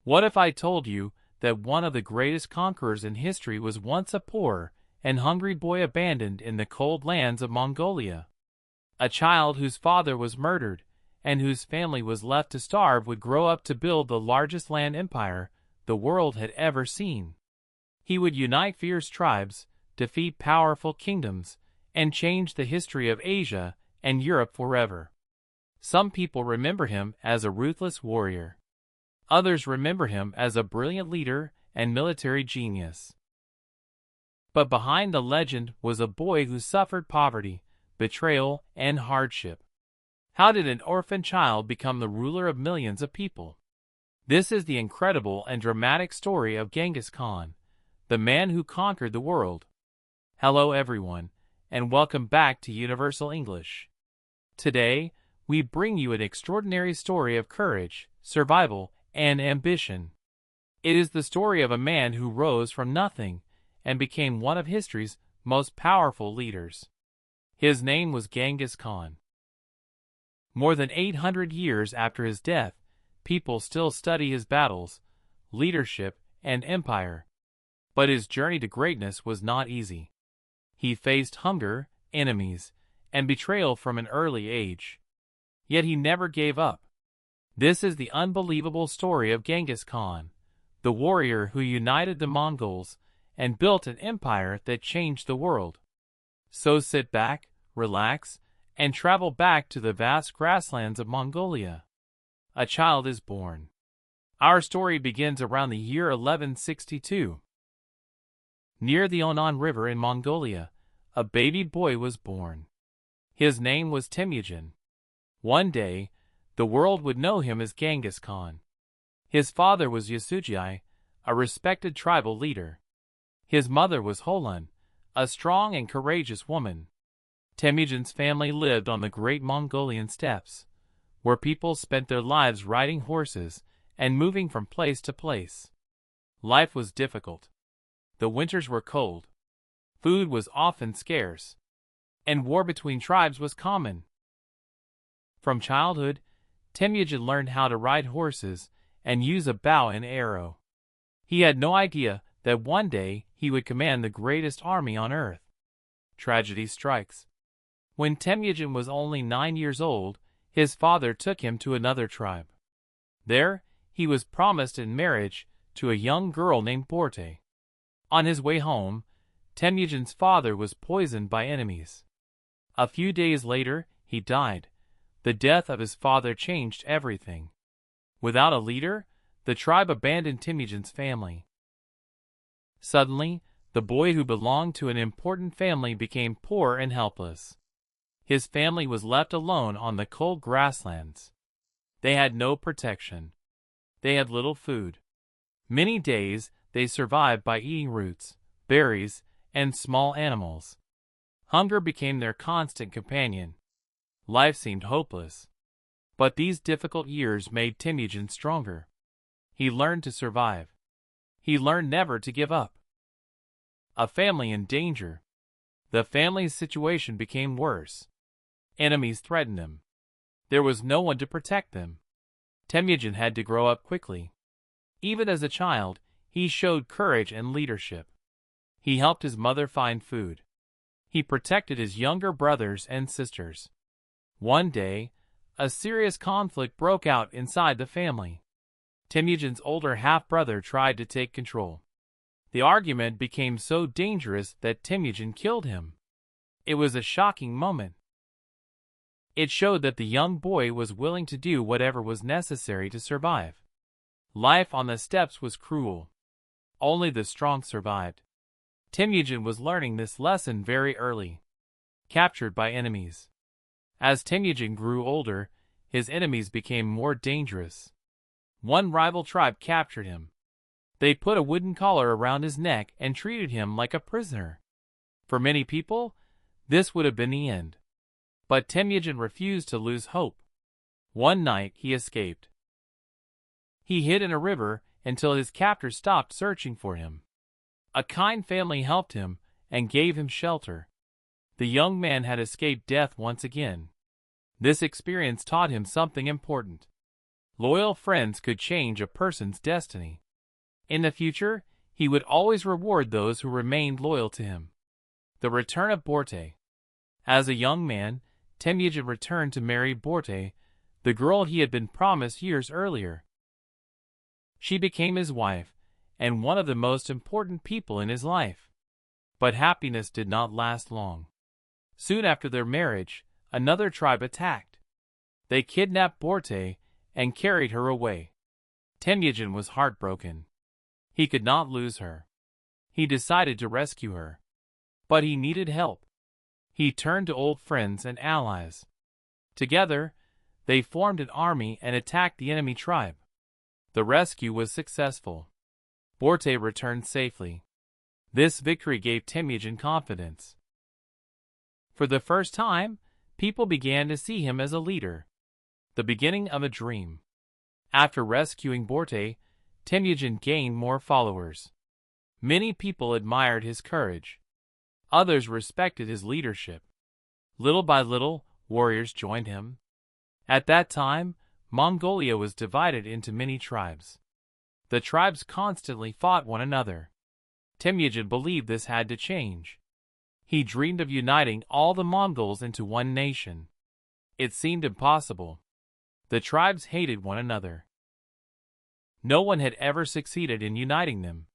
What if I told you that one of the greatest conquerors in history was once a poor and hungry boy abandoned in the cold lands of Mongolia? A child whose father was murdered and whose family was left to starve would grow up to build the largest land empire the world had ever seen. He would unite fierce tribes, defeat powerful kingdoms, and change the history of Asia and Europe forever. Some people remember him as a ruthless warrior. Others remember him as a brilliant leader and military genius. But behind the legend was a boy who suffered poverty, betrayal, and hardship. How did an orphan child become the ruler of millions of people? This is the incredible and dramatic story of Genghis Khan, the man who conquered the world. Hello everyone, and welcome back to Universal English. Today, we bring you an extraordinary story of courage, survival, and ambition. It is the story of a man who rose from nothing and became one of history's most powerful leaders. His name was Genghis Khan. More than 800 years after his death, people still study his battles, leadership, and empire. But his journey to greatness was not easy. He faced hunger, enemies, and betrayal from an early age. Yet he never gave up. This is the unbelievable story of Genghis Khan, the warrior who united the Mongols and built an empire that changed the world. So sit back, relax, and travel back to the vast grasslands of Mongolia. A child is born. Our story begins around the year 1162. Near the Onan River in Mongolia, a baby boy was born. His name was Temujin. One day, the world would know him as Genghis Khan. His father was Yasujai, a respected tribal leader. His mother was Holun, a strong and courageous woman. Temujin's family lived on the great Mongolian steppes, where people spent their lives riding horses and moving from place to place. Life was difficult. The winters were cold. Food was often scarce, and war between tribes was common. From childhood, Temujin learned how to ride horses and use a bow and arrow. He had no idea that one day he would command the greatest army on earth. Tragedy strikes. When Temujin was only 9 years old, his father took him to another tribe. There, he was promised in marriage to a young girl named Borte. On his way home, Temujin's father was poisoned by enemies. A few days later, he died. The death of his father changed everything. Without a leader, the tribe abandoned Temujin's family. Suddenly, the boy who belonged to an important family became poor and helpless. His family was left alone on the cold grasslands. They had no protection. They had little food. Many days they survived by eating roots, berries, and small animals. Hunger became their constant companion. Life seemed hopeless. But these difficult years made Temujin stronger. He learned to survive. He learned never to give up. A family in danger. The family's situation became worse. Enemies threatened them. There was no one to protect them. Temujin had to grow up quickly. Even as a child, he showed courage and leadership. He helped his mother find food. He protected his younger brothers and sisters. One day, a serious conflict broke out inside the family. Temujin's older half-brother tried to take control. The argument became so dangerous that Temujin killed him. It was a shocking moment. It showed that the young boy was willing to do whatever was necessary to survive. Life on the steppes was cruel. Only the strong survived. Temujin was learning this lesson very early. Captured by enemies. As Temujin grew older, his enemies became more dangerous. One rival tribe captured him. They put a wooden collar around his neck and treated him like a prisoner. For many people, this would have been the end. But Temujin refused to lose hope. One night he escaped. He hid in a river until his captors stopped searching for him. A kind family helped him and gave him shelter. The young man had escaped death once again. This experience taught him something important. Loyal friends could change a person's destiny. In the future, he would always reward those who remained loyal to him. The return of Borte. As a young man, Temujin returned to marry Borte, the girl he had been promised years earlier. She became his wife, and one of the most important people in his life. But happiness did not last long. Soon after their marriage, another tribe attacked. They kidnapped Borte and carried her away. Temujin was heartbroken. He could not lose her. He decided to rescue her. But he needed help. He turned to old friends and allies. Together, they formed an army and attacked the enemy tribe. The rescue was successful. Borte returned safely. This victory gave Temujin confidence. For the first time, people began to see him as a leader. The beginning of a dream. After rescuing Borte, Temujin gained more followers. Many people admired his courage. Others respected his leadership. Little by little, warriors joined him. At that time, Mongolia was divided into many tribes. The tribes constantly fought one another. Temujin believed this had to change. He dreamed of uniting all the Mongols into one nation. It seemed impossible. The tribes hated one another. No one had ever succeeded in uniting them.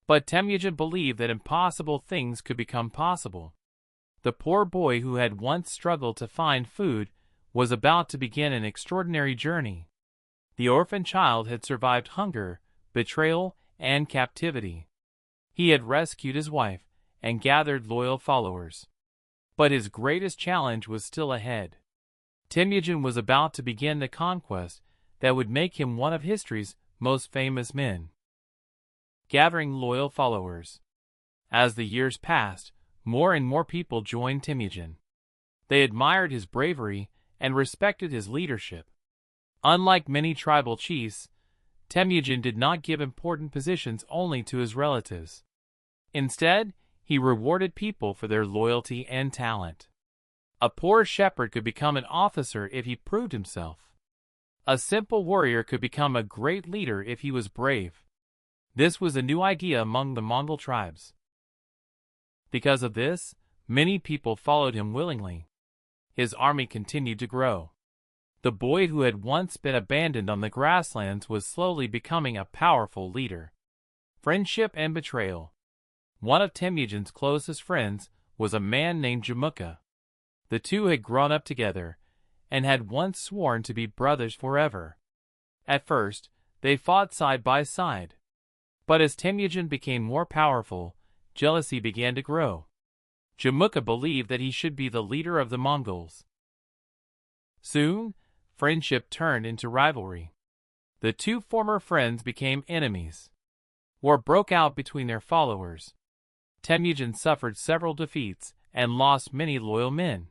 But Temujin believed that impossible things could become possible. The poor boy who had once struggled to find food was about to begin an extraordinary journey. The orphan child had survived hunger, betrayal, and captivity. He had rescued his wife and gathered loyal followers. But his greatest challenge was still ahead. Temujin was about to begin the conquest that would make him one of history's most famous men. Gathering loyal followers. As the years passed, more and more people joined Temujin. They admired his bravery and respected his leadership. Unlike many tribal chiefs, Temujin did not give important positions only to his relatives. Instead, he rewarded people for their loyalty and talent. A poor shepherd could become an officer if he proved himself. A simple warrior could become a great leader if he was brave. This was a new idea among the Mongol tribes. Because of this, many people followed him willingly. His army continued to grow. The boy who had once been abandoned on the grasslands was slowly becoming a powerful leader. Friendship and betrayal. One of Temujin's closest friends was a man named Jamuka. The two had grown up together and had once sworn to be brothers forever. At first, they fought side by side. But as Temujin became more powerful, jealousy began to grow. Jamuka believed that he should be the leader of the Mongols. Soon, friendship turned into rivalry. The two former friends became enemies. War broke out between their followers. Temujin suffered several defeats and lost many loyal men.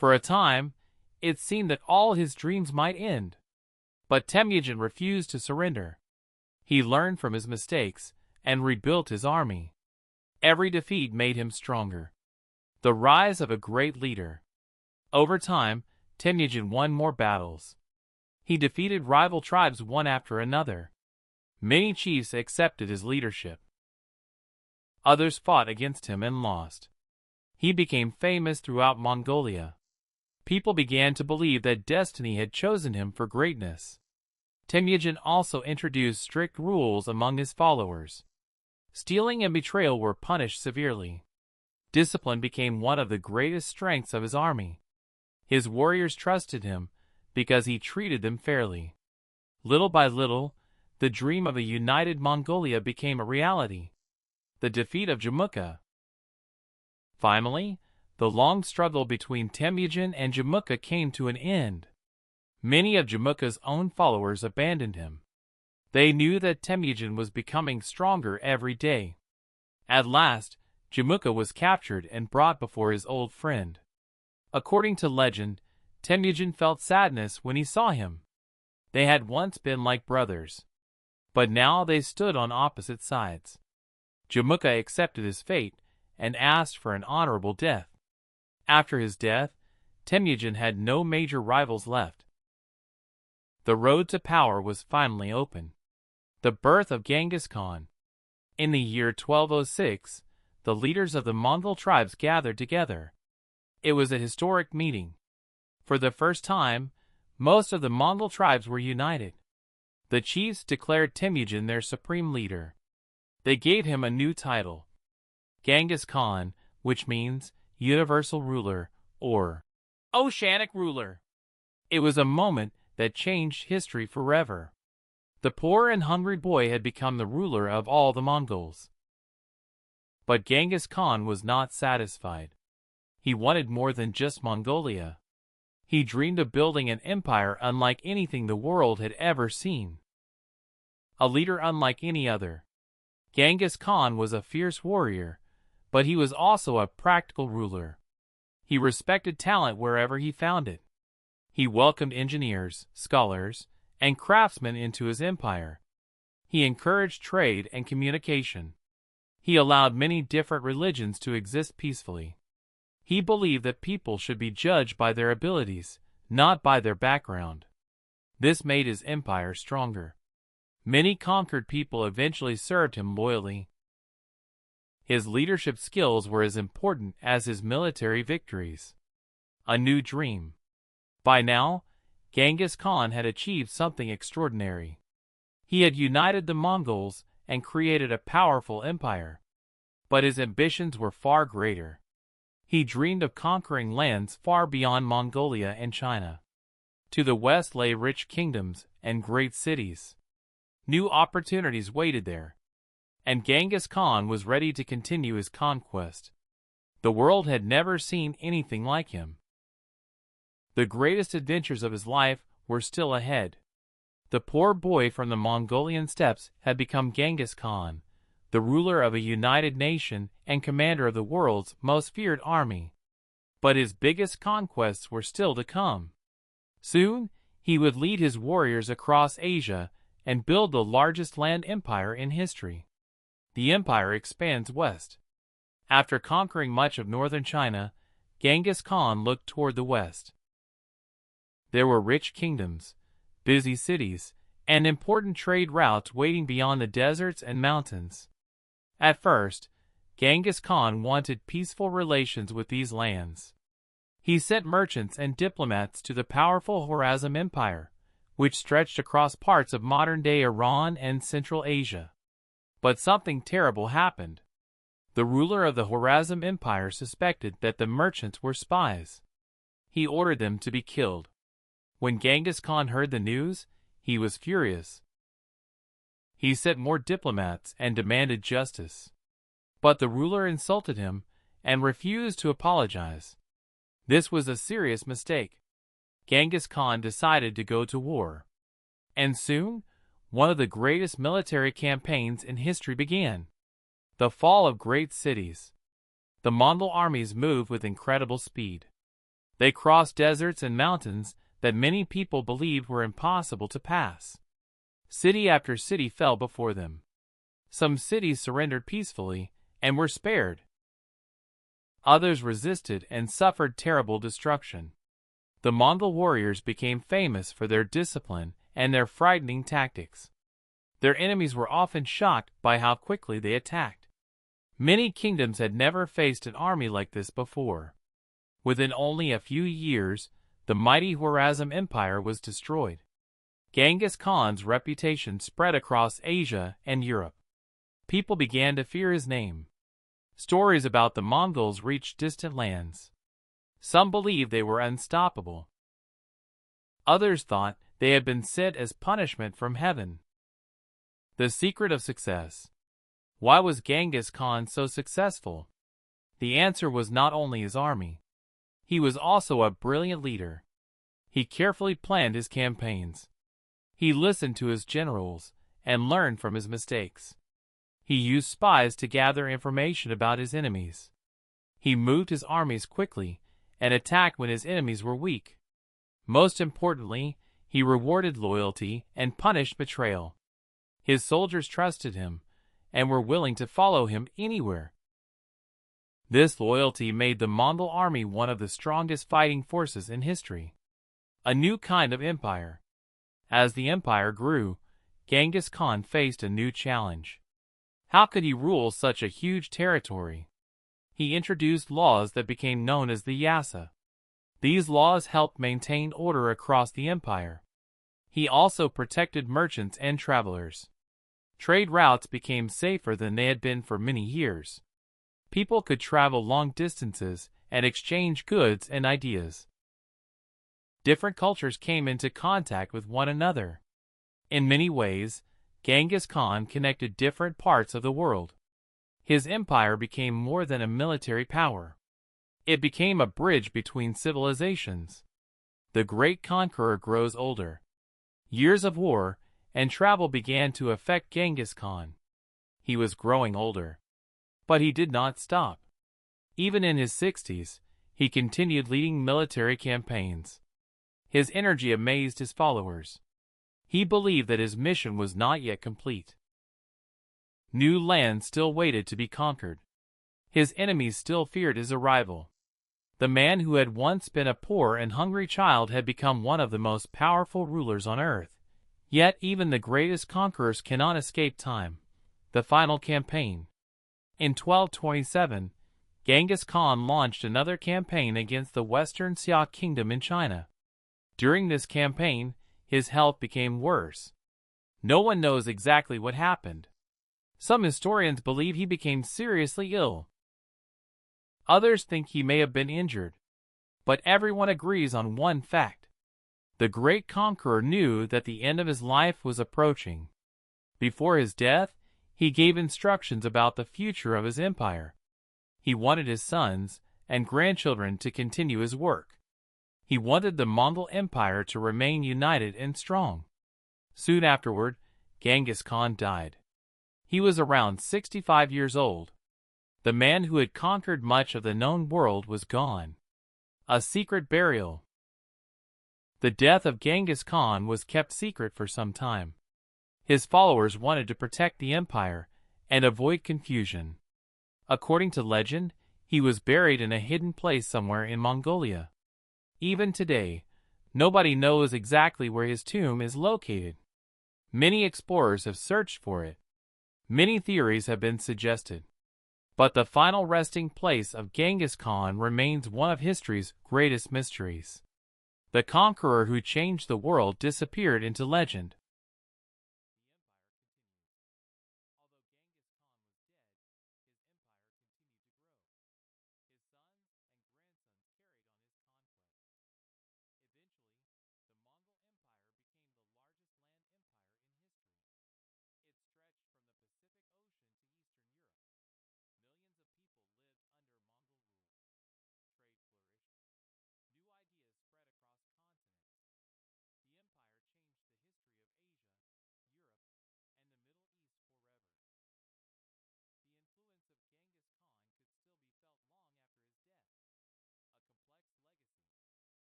For a time, it seemed that all his dreams might end. But Temujin refused to surrender. He learned from his mistakes and rebuilt his army. Every defeat made him stronger. The rise of a great leader. Over time, Temujin won more battles. He defeated rival tribes one after another. Many chiefs accepted his leadership. Others fought against him and lost. He became famous throughout Mongolia. People began to believe that destiny had chosen him for greatness. Temujin also introduced strict rules among his followers. Stealing and betrayal were punished severely. Discipline became one of the greatest strengths of his army. His warriors trusted him because he treated them fairly. Little by little, the dream of a united Mongolia became a reality. The defeat of Jamuka. Finally, the long struggle between Temujin and Jamuka came to an end. Many of Jamuka's own followers abandoned him. They knew that Temujin was becoming stronger every day. At last, Jamuka was captured and brought before his old friend. According to legend, Temujin felt sadness when he saw him. They had once been like brothers. But now they stood on opposite sides. Jamuka accepted his fate and asked for an honorable death. After his death, Temujin had no major rivals left. The road to power was finally open. The birth of Genghis Khan. In the year 1206, the leaders of the Mongol tribes gathered together. It was a historic meeting. For the first time, most of the Mongol tribes were united. The chiefs declared Temujin their supreme leader. They gave him a new title, Genghis Khan, which means universal ruler or oceanic ruler. It was a moment that changed history forever. The poor and hungry boy had become the ruler of all the Mongols. But Genghis Khan was not satisfied. He wanted more than just Mongolia. He dreamed of building an empire unlike anything the world had ever seen. A leader unlike any other. Genghis Khan was a fierce warrior, but he was also a practical ruler. He respected talent wherever he found it. He welcomed engineers, scholars, and craftsmen into his empire. He encouraged trade and communication. He allowed many different religions to exist peacefully. He believed that people should be judged by their abilities, not by their background. This made his empire stronger. Many conquered people eventually served him loyally. His leadership skills were as important as his military victories. A new dream. By now, Genghis Khan had achieved something extraordinary. He had united the Mongols and created a powerful empire. But his ambitions were far greater. He dreamed of conquering lands far beyond Mongolia and China. To the west lay rich kingdoms and great cities. New opportunities waited there. And Genghis Khan was ready to continue his conquest. The world had never seen anything like him. The greatest adventures of his life were still ahead. The poor boy from the Mongolian steppes had become Genghis Khan, the ruler of a united nation and commander of the world's most feared army. But his biggest conquests were still to come. Soon, he would lead his warriors across Asia and build the largest land empire in history. The empire expands west. After conquering much of northern China, Genghis Khan looked toward the west. There were rich kingdoms, busy cities, and important trade routes waiting beyond the deserts and mountains. At first, Genghis Khan wanted peaceful relations with these lands. He sent merchants and diplomats to the powerful Khwarezm Empire, which stretched across parts of modern-day Iran and Central Asia. But something terrible happened. The ruler of the Khwarezm Empire suspected that the merchants were spies. He ordered them to be killed. When Genghis Khan heard the news, he was furious. He sent more diplomats and demanded justice. But the ruler insulted him and refused to apologize. This was a serious mistake. Genghis Khan decided to go to war. And soon, one of the greatest military campaigns in history began. The fall of great cities. The Mongol armies moved with incredible speed. They crossed deserts and mountains that many people believed were impossible to pass. City after city fell before them. Some cities surrendered peacefully and were spared. Others resisted and suffered terrible destruction. The Mongol warriors became famous for their discipline and their frightening tactics. Their enemies were often shocked by how quickly they attacked. Many kingdoms had never faced an army like this before. Within only a few years, the mighty Khwarezm Empire was destroyed. Genghis Khan's reputation spread across Asia and Europe. People began to fear his name. Stories about the Mongols reached distant lands. Some believed they were unstoppable. Others thought they had been sent as punishment from heaven. The secret of success. Why was Genghis Khan so successful? The answer was not only his army. He was also a brilliant leader. He carefully planned his campaigns. He listened to his generals and learned from his mistakes. He used spies to gather information about his enemies. He moved his armies quickly and attacked when his enemies were weak. Most importantly, he rewarded loyalty and punished betrayal. His soldiers trusted him and were willing to follow him anywhere. This loyalty made the Mongol army one of the strongest fighting forces in history. A new kind of empire. As the empire grew, Genghis Khan faced a new challenge. How could he rule such a huge territory? He introduced laws that became known as the Yasa. These laws helped maintain order across the empire. He also protected merchants and travelers. Trade routes became safer than they had been for many years. People could travel long distances and exchange goods and ideas. Different cultures came into contact with one another. In many ways, Genghis Khan connected different parts of the world. His empire became more than a military power. It became a bridge between civilizations. The great conqueror grows older. Years of war and travel began to affect Genghis Khan. He was growing older. But he did not stop. Even in his 60s, he continued leading military campaigns. His energy amazed his followers. He believed that his mission was not yet complete. New lands still waited to be conquered. His enemies still feared his arrival. The man who had once been a poor and hungry child had become one of the most powerful rulers on earth. Yet even the greatest conquerors cannot escape time. The final campaign. In 1227, Genghis Khan launched another campaign against the Western Xia Kingdom in China. During this campaign, his health became worse. No one knows exactly what happened. Some historians believe he became seriously ill. Others think he may have been injured. But everyone agrees on one fact. The great conqueror knew that the end of his life was approaching. Before his death, he gave instructions about the future of his empire. He wanted his sons and grandchildren to continue his work. He wanted the Mongol Empire to remain united and strong. Soon afterward, Genghis Khan died. He was around 65 years old. The man who had conquered much of the known world was gone. A secret burial. The death of Genghis Khan was kept secret for some time. His followers wanted to protect the empire and avoid confusion. According to legend, he was buried in a hidden place somewhere in Mongolia. Even today, nobody knows exactly where his tomb is located. Many explorers have searched for it. Many theories have been suggested. But the final resting place of Genghis Khan remains one of history's greatest mysteries. The conqueror who changed the world disappeared into legend.